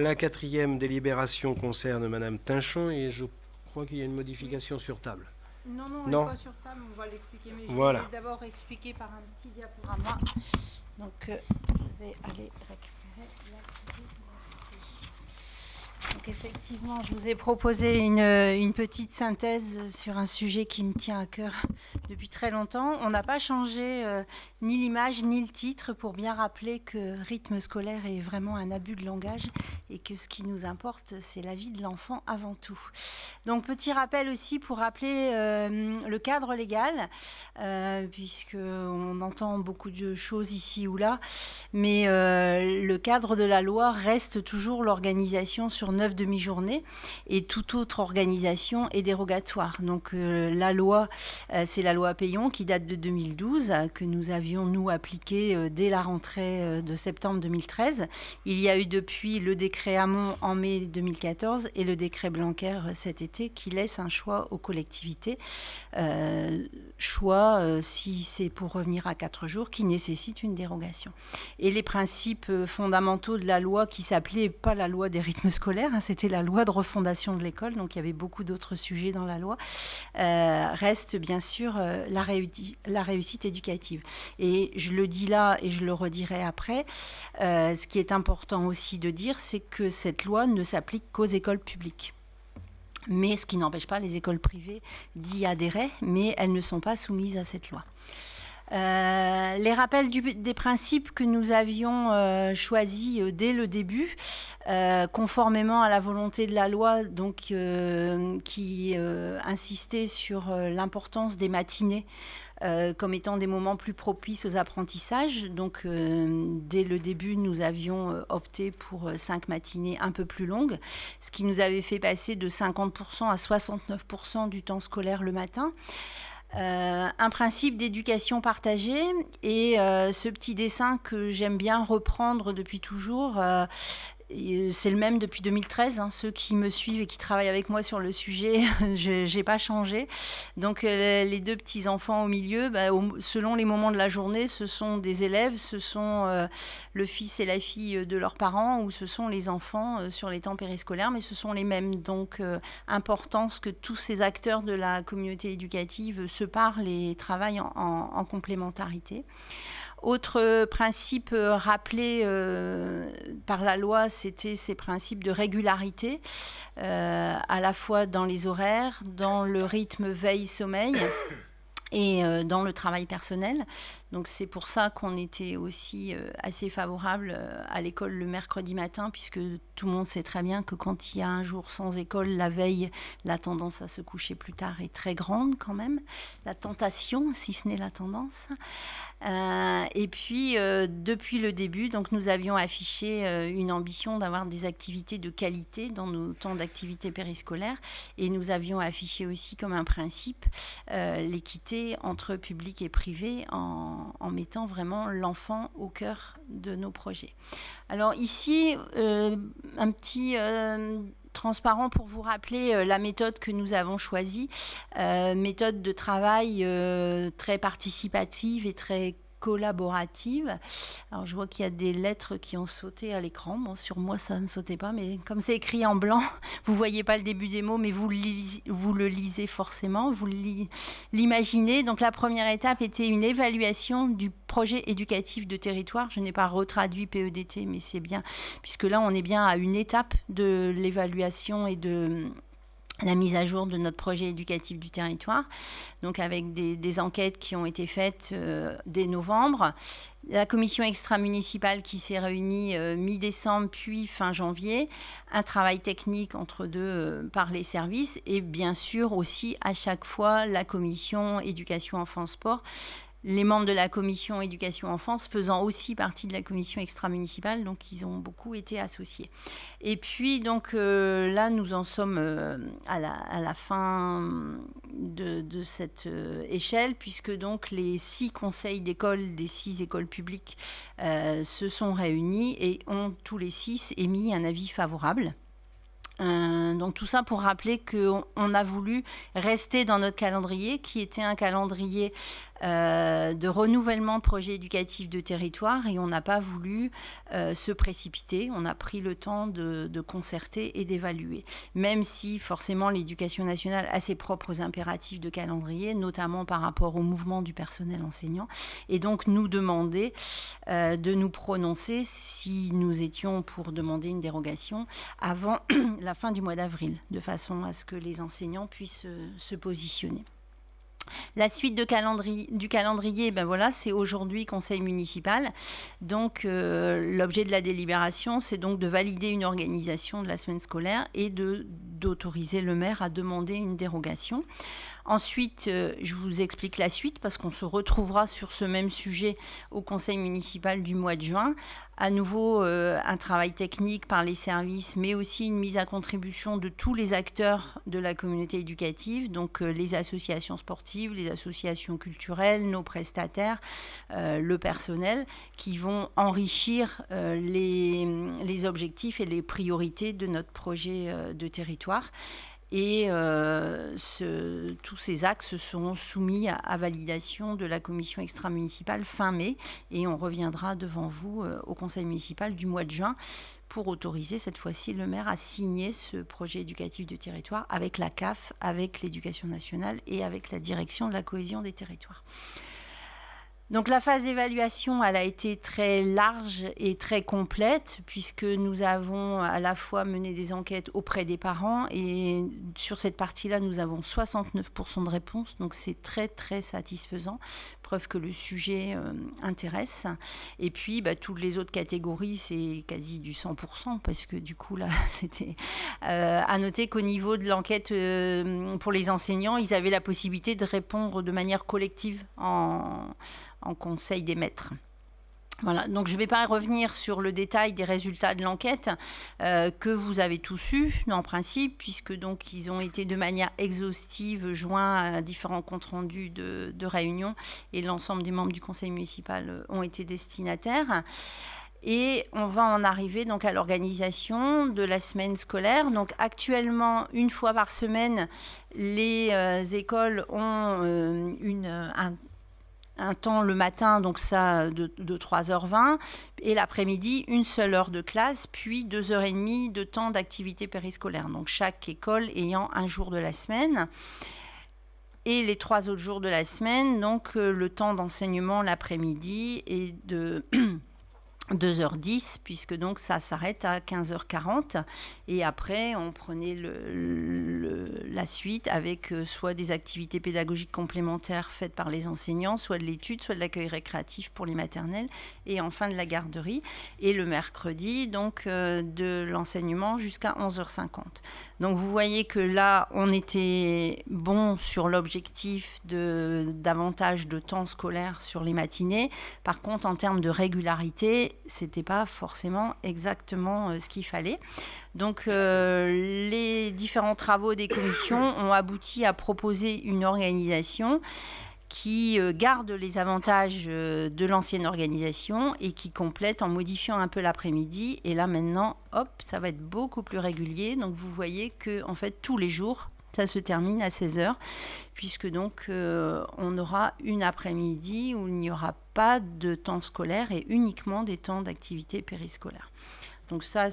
La 4e délibération concerne Madame Tinchon et je crois qu'il y a une modification sur table. Non, elle n'est pas sur table, on va l'expliquer, mais voilà. Je vais d'abord expliquer par un petit diaporama. Donc, je vais aller récupérer la copie. Donc effectivement, je vous ai proposé une petite synthèse sur un sujet qui me tient à cœur depuis très longtemps. On n'a pas changé ni l'image ni le titre pour bien rappeler que rythme scolaire est vraiment un abus de langage et que ce qui nous importe, c'est la vie de l'enfant avant tout. Donc petit rappel aussi pour rappeler le cadre légal, puisqu'on entend beaucoup de choses ici ou là, mais le cadre de la loi reste toujours l'organisation sur 9 demi-journées et toute autre organisation est dérogatoire. Donc la loi, c'est la loi Peillon qui date de 2012, que nous avions nous appliquée dès la rentrée de septembre 2013. Il y a eu depuis le décret Hamon en mai 2014 et le décret Blanquer cet été qui laisse un choix aux collectivités. Si c'est pour revenir à 4 jours, qui nécessite une dérogation. Et les principes fondamentaux de la loi qui s'appelait pas la loi des rythmes scolaires, c'était la loi de refondation de l'école, donc il y avait beaucoup d'autres sujets dans la loi, reste bien sûr la réussite éducative. Et je le dis là et je le redirai après, ce qui est important aussi de dire, c'est que cette loi ne s'applique qu'aux écoles publiques. Mais ce qui n'empêche pas les écoles privées d'y adhérer, mais elles ne sont pas soumises à cette loi. Les rappels des principes que nous avions choisis dès le début, conformément à la volonté de la loi, donc, qui insistait sur l'importance des matinées comme étant des moments plus propices aux apprentissages. Donc, dès le début, nous avions opté pour 5 matinées un peu plus longues, ce qui nous avait fait passer de 50% à 69% du temps scolaire le matin. Un principe d'éducation partagée et ce petit dessin que j'aime bien reprendre depuis toujours, c'est le même depuis 2013. Ceux qui me suivent et qui travaillent avec moi sur le sujet, je n'ai pas changé. Donc les 2 petits-enfants au milieu, selon les moments de la journée, ce sont des élèves, ce sont le fils et la fille de leurs parents ou ce sont les enfants sur les temps périscolaires, mais ce sont les mêmes. Donc importance que tous ces acteurs de la communauté éducative se parlent et travaillent en complémentarité. Autre principe rappelé par la loi, c'était ces principes de régularité, à la fois dans les horaires, dans le rythme veille-sommeil et dans le travail personnel. Donc c'est pour ça qu'on était aussi assez favorable à l'école le mercredi matin, puisque tout le monde sait très bien que quand il y a un jour sans école, la veille, la tendance à se coucher plus tard est très grande quand même. La tentation, si ce n'est la tendance. Et puis, depuis le début, donc, nous avions affiché une ambition d'avoir des activités de qualité dans nos temps d'activité périscolaire. Et nous avions affiché aussi comme un principe l'équité entre public et privé en mettant vraiment l'enfant au cœur de nos projets. Alors ici, un petit transparent pour vous rappeler la méthode que nous avons choisie, méthode de travail très participative et très collaborative. Alors je vois qu'il y a des lettres qui ont sauté à l'écran. Bon, sur moi ça ne sautait pas, mais comme c'est écrit en blanc, vous voyez pas le début des mots, mais vous le lisez forcément, vous l'imaginez. Donc la première étape était une évaluation du projet éducatif de territoire. Je n'ai pas retraduit PEDT, mais c'est bien, puisque là on est bien à une étape de l'évaluation et de la mise à jour de notre projet éducatif du territoire, donc avec des enquêtes qui ont été faites dès novembre. La commission extra-municipale qui s'est réunie mi-décembre puis fin janvier, un travail technique entre deux par les services et bien sûr aussi à chaque fois la commission éducation enfants sport. Les membres de la commission éducation-enfance faisant aussi partie de la commission extra-municipale, donc ils ont beaucoup été associés. Et puis donc là nous en sommes à la fin de cette échelle, puisque donc les 6 conseils d'école des 6 écoles publiques se sont réunis et ont tous les 6 émis un avis favorable. Donc tout ça pour rappeler qu'on a voulu rester dans notre calendrier, qui était un calendrier de renouvellement de projets éducatifs de territoire, et on n'a pas voulu se précipiter. On a pris le temps de concerter et d'évaluer. Même si forcément l'éducation nationale a ses propres impératifs de calendrier, notamment par rapport au mouvement du personnel enseignant, et donc nous demander de nous prononcer si nous étions pour demander une dérogation avant la fin du mois d'avril, de façon à ce que les enseignants puissent se positionner. La suite du calendrier, ben voilà, c'est aujourd'hui conseil municipal. Donc, l'objet de la délibération, c'est donc de valider une organisation de la semaine scolaire et d'autoriser le maire à demander une dérogation. Ensuite, je vous explique la suite parce qu'on se retrouvera sur ce même sujet au conseil municipal du mois de juin. À nouveau, un travail technique par les services, mais aussi une mise à contribution de tous les acteurs de la communauté éducative, donc les associations sportives, les associations culturelles, nos prestataires, le personnel, qui vont enrichir les objectifs et les priorités de notre projet de territoire. Et tous ces axes seront soumis à validation de la commission extra-municipale fin mai. Et on reviendra devant vous au conseil municipal du mois de juin pour autoriser cette fois-ci le maire à signer ce projet éducatif de territoire avec la CAF, avec l'éducation nationale et avec la direction de la cohésion des territoires. Donc la phase d'évaluation, elle a été très large et très complète puisque nous avons à la fois mené des enquêtes auprès des parents et sur cette partie-là, nous avons 69% de réponses. Donc c'est très, très satisfaisant. Preuve que le sujet intéresse. Et puis, toutes les autres catégories, c'est quasi du 100% parce que du coup, là, c'était à noter qu'au niveau de l'enquête pour les enseignants, ils avaient la possibilité de répondre de manière collective en conseil des maîtres. Voilà, donc je ne vais pas revenir sur le détail des résultats de l'enquête que vous avez tous eus, en principe, puisque donc ils ont été de manière exhaustive joints à différents comptes rendus de réunions et l'ensemble des membres du conseil municipal ont été destinataires. Et on va en arriver donc à l'organisation de la semaine scolaire. Donc actuellement, une fois par semaine, les écoles ont un temps le matin, donc ça de 3h20, et l'après-midi, une seule heure de classe, puis 2h30 de temps d'activité périscolaire. Donc chaque école ayant un jour de la semaine. Et les 3 autres jours de la semaine, donc le temps d'enseignement l'après-midi est de 2h10, puisque donc ça s'arrête à 15h40. Et après, on prenait la suite avec soit des activités pédagogiques complémentaires faites par les enseignants, soit de l'étude, soit de l'accueil récréatif pour les maternelles, et enfin de la garderie. Et le mercredi, donc de l'enseignement jusqu'à 11h50. Donc vous voyez que là, on était bon sur l'objectif de davantage de temps scolaire sur les matinées. Par contre, en termes de régularité, c'était pas forcément exactement ce qu'il fallait. Donc, les différents travaux des commissions ont abouti à proposer une organisation qui garde les avantages de l'ancienne organisation et qui complète en modifiant un peu l'après-midi. Et là, maintenant, hop, ça va être beaucoup plus régulier. Donc, vous voyez que, en fait, tous les jours, ça se termine à 16h, puisque donc on aura une après-midi où il n'y aura pas de temps scolaire et uniquement des temps d'activité périscolaire. Donc ça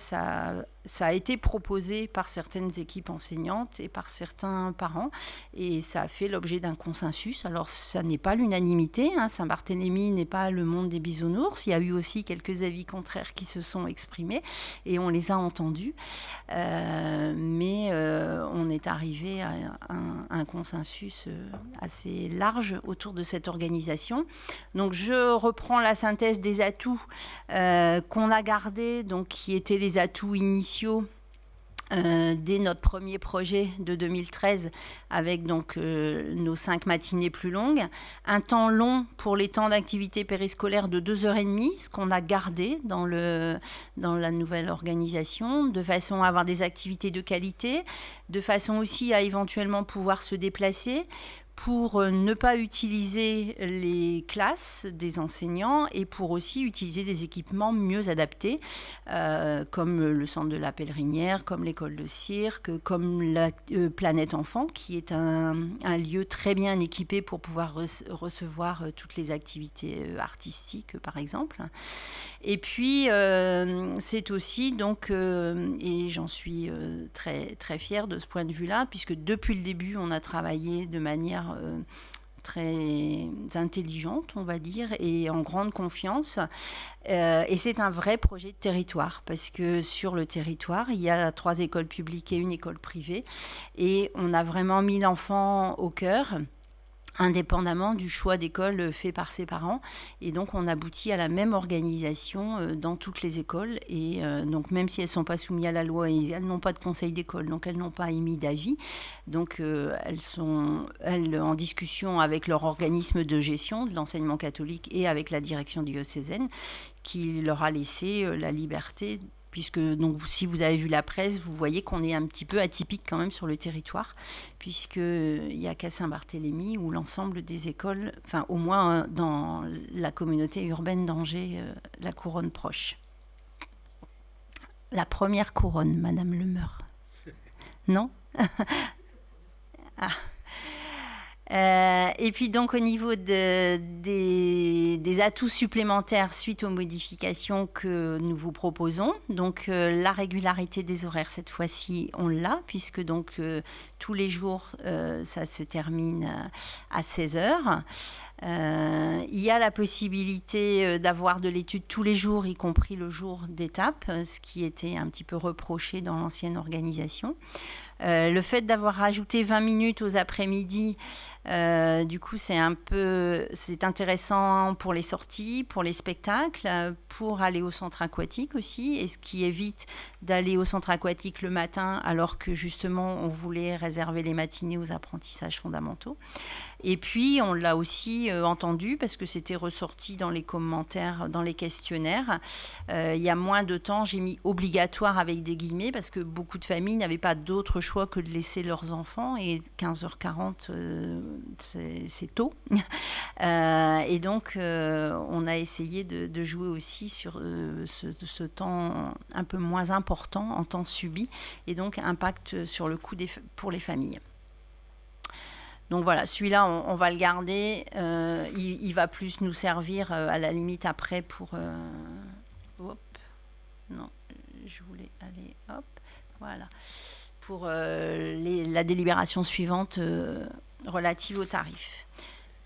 a été proposé par certaines équipes enseignantes et par certains parents et ça a fait l'objet d'un consensus. Alors ça n'est pas l'unanimité, Saint-Barthélemy n'est pas le monde des bisounours. Il y a eu aussi quelques avis contraires qui se sont exprimés et on les a entendus. Mais on est arrivé à un consensus assez large autour de cette organisation. Donc je reprends la synthèse des atouts qu'on a gardés, donc qui étaient les atouts initiaux dès notre premier projet de 2013 avec donc nos 5 matinées plus longues, un temps long pour les temps d'activité périscolaire de 2h30, ce qu'on a gardé dans la nouvelle organisation, de façon à avoir des activités de qualité, de façon aussi à éventuellement pouvoir se déplacer, pour ne pas utiliser les classes des enseignants et pour aussi utiliser des équipements mieux adaptés, comme le centre de la Pèlerinière, comme l'école de cirque, comme la Planète Enfant, qui est un lieu très bien équipé pour pouvoir recevoir toutes les activités artistiques, par exemple. Et puis, c'est aussi, donc, et j'en suis très, très fière de ce point de vue-là, puisque depuis le début, on a travaillé de manière très intelligente, on va dire, et en grande confiance. Et c'est un vrai projet de territoire, parce que sur le territoire, il y a 3 écoles publiques et une école privée, et on a vraiment mis l'enfant au cœur, indépendamment du choix d'école fait par ses parents. Et donc, on aboutit à la même organisation dans toutes les écoles. Et donc, même si elles ne sont pas soumises à la loi, elles n'ont pas de conseil d'école, donc elles n'ont pas émis d'avis. Donc, elles sont en discussion avec leur organisme de gestion de l'enseignement catholique et avec la direction diocésaine, qui leur a laissé la liberté, puisque donc, si vous avez vu la presse, vous voyez qu'on est un petit peu atypique quand même sur le territoire, puisqu'il n'y a qu'à Saint-Barthélemy où l'ensemble des écoles, enfin au moins dans la communauté urbaine d'Angers, la couronne proche. La première couronne, Madame Lemeur. Non? Ah. Et puis donc au niveau des atouts supplémentaires suite aux modifications que nous vous proposons, donc la régularité des horaires cette fois-ci on l'a, puisque donc tous les jours ça se termine à 16h. Il y a la possibilité d'avoir de l'étude tous les jours, y compris le jour d'étape, ce qui était un petit peu reproché dans l'ancienne organisation. Le fait d'avoir rajouté 20 minutes aux après-midi, du coup, c'est intéressant pour les sorties, pour les spectacles, pour aller au centre aquatique aussi, et ce qui évite d'aller au centre aquatique le matin, alors que justement, on voulait réserver les matinées aux apprentissages fondamentaux. Et puis, on l'a aussi entendu, parce que c'était ressorti dans les commentaires, dans les questionnaires. Il y a moins de temps, j'ai mis obligatoire avec des guillemets, parce que beaucoup de familles n'avaient pas d'autre choix que de laisser leurs enfants, et 15h40, c'est tôt. Et donc, on a essayé de jouer aussi sur ce temps un peu moins important en temps subi, et donc impact sur le coût pour les familles. Donc voilà, celui-là, on va le garder. Il va plus nous servir à la limite après pour... hop, non, je voulais aller... Hop, voilà. Pour la délibération suivante relative aux tarifs.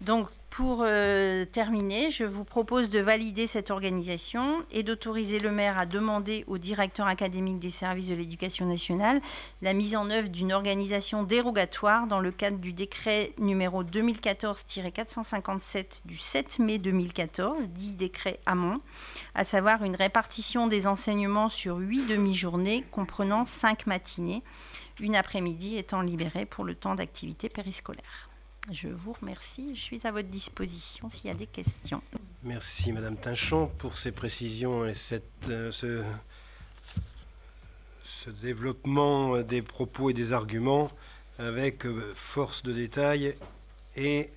Donc, pour terminer, je vous propose de valider cette organisation et d'autoriser le maire à demander au directeur académique des services de l'éducation nationale la mise en œuvre d'une organisation dérogatoire dans le cadre du décret numéro 2014-457 du 7 mai 2014, dit décret Hamon, à savoir une répartition des enseignements sur 8 demi-journées comprenant 5 matinées, une après-midi étant libérée pour le temps d'activité périscolaire. Je vous remercie. Je suis à votre disposition s'il y a des questions. Merci Madame Tinchon pour ces précisions et ce développement des propos et des arguments avec force de détail et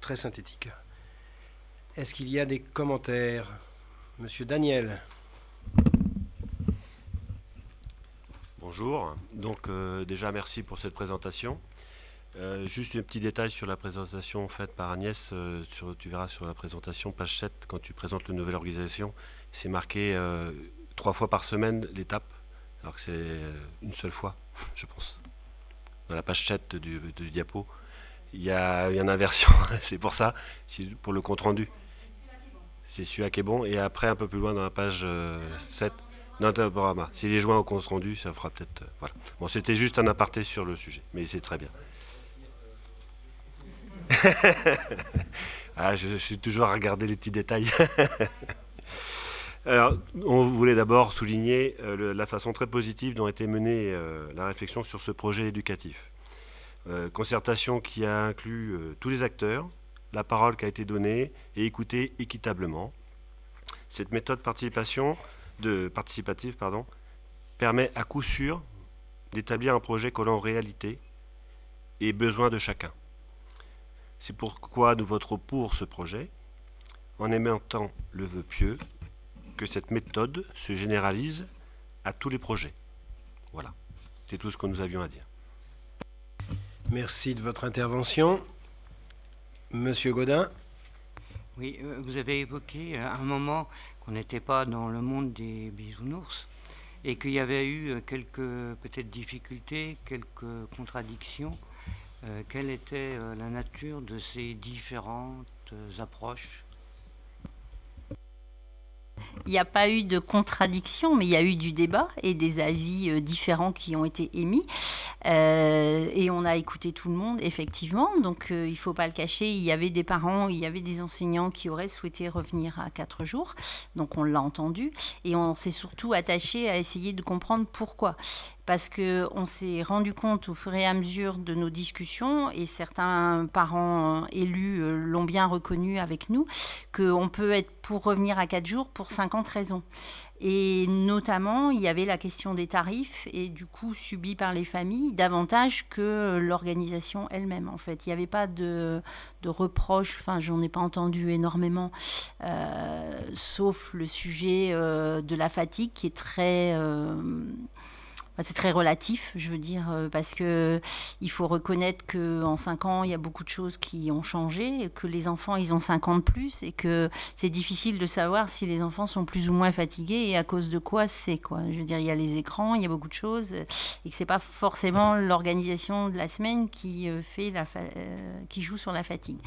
très synthétique. Est-ce qu'il y a des commentaires? Monsieur Daniel. Bonjour. Donc déjà merci pour cette présentation. Juste un petit détail sur la présentation faite par Agnès, tu verras sur la présentation, page 7, quand tu présentes la nouvelle organisation, c'est marqué 3 fois par semaine l'étape, alors que c'est une seule fois, je pense. Dans la page 7 du diapo, il y a une inversion, c'est pour ça, pour le compte-rendu. C'est celui-là qui est bon, et après un peu plus loin dans la page 7, Notaporama. S'il est joint au compte-rendu, ça fera peut-être... voilà. Bon, c'était juste un aparté sur le sujet, mais c'est très bien. Je suis toujours à regarder les petits détails. Alors, on voulait d'abord souligner la façon très positive dont a été menée la réflexion sur ce projet éducatif. Concertation qui a inclus tous les acteurs, la parole qui a été donnée et écoutée équitablement. Cette méthode participative permet à coup sûr d'établir un projet collant réalité et besoin de chacun. C'est pourquoi nous voterons pour ce projet, en émettant le vœu pieux que cette méthode se généralise à tous les projets. Voilà, c'est tout ce que nous avions à dire. Merci de votre intervention. Monsieur Gaudin. Oui, vous avez évoqué à un moment qu'on n'était pas dans le monde des bisounours et qu'il y avait eu quelques peut-être difficultés, quelques contradictions. Quelle était la nature de ces différentes approches ? Il n'y a pas eu de contradiction, mais il y a eu du débat et des avis différents qui ont été émis. Et on a écouté tout le monde, effectivement. Donc, il ne faut pas le cacher. Il y avait des parents, il y avait des enseignants qui auraient souhaité revenir à 4 jours. Donc, on l'a entendu. Et on s'est surtout attaché à essayer de comprendre pourquoi. Parce qu'on s'est rendu compte au fur et à mesure de nos discussions, et certains parents élus l'ont bien reconnu avec nous, qu'on peut être pour revenir à 4 jours pour 50 raisons. Et notamment, il y avait la question des tarifs, et du coup subis par les familles, davantage que l'organisation elle-même. En fait, il n'y avait pas de reproches, enfin, j'en ai pas entendu énormément, sauf le sujet de la fatigue qui est très... c'est très relatif, je veux dire, parce que il faut reconnaître qu'en 5 ans, il y a beaucoup de choses qui ont changé, et que les enfants, ils ont 5 ans de plus, et que c'est difficile de savoir si les enfants sont plus ou moins fatigués et à cause de quoi c'est, quoi. Je veux dire, il y a les écrans, il y a beaucoup de choses, et que c'est pas forcément l'organisation de la semaine qui qui joue sur la fatigue.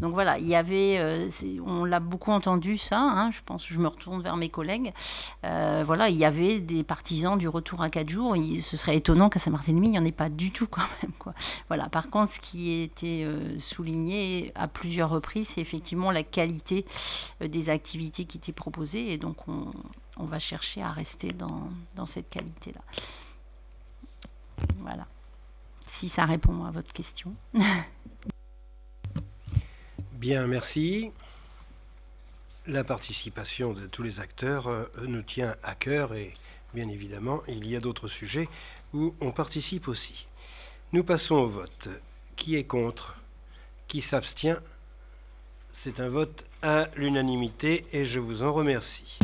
Donc voilà, il y avait, on l'a beaucoup entendu ça, hein, je pense, je me retourne vers mes collègues. Voilà, il y avait des partisans du retour à 4 jours. Ce serait étonnant qu'à Saint-Barthélemy, il n'y en ait pas du tout quand même, quoi. Voilà. Par contre, ce qui a été souligné à plusieurs reprises, c'est effectivement la qualité des activités qui étaient proposées. Et donc, on va chercher à rester dans cette qualité-là. Voilà. Si ça répond à votre question. Bien, merci. La participation de tous les acteurs nous tient à cœur et bien évidemment, il y a d'autres sujets où on participe aussi. Nous passons au vote. Qui est contre? Qui s'abstient? C'est un vote à l'unanimité et je vous en remercie.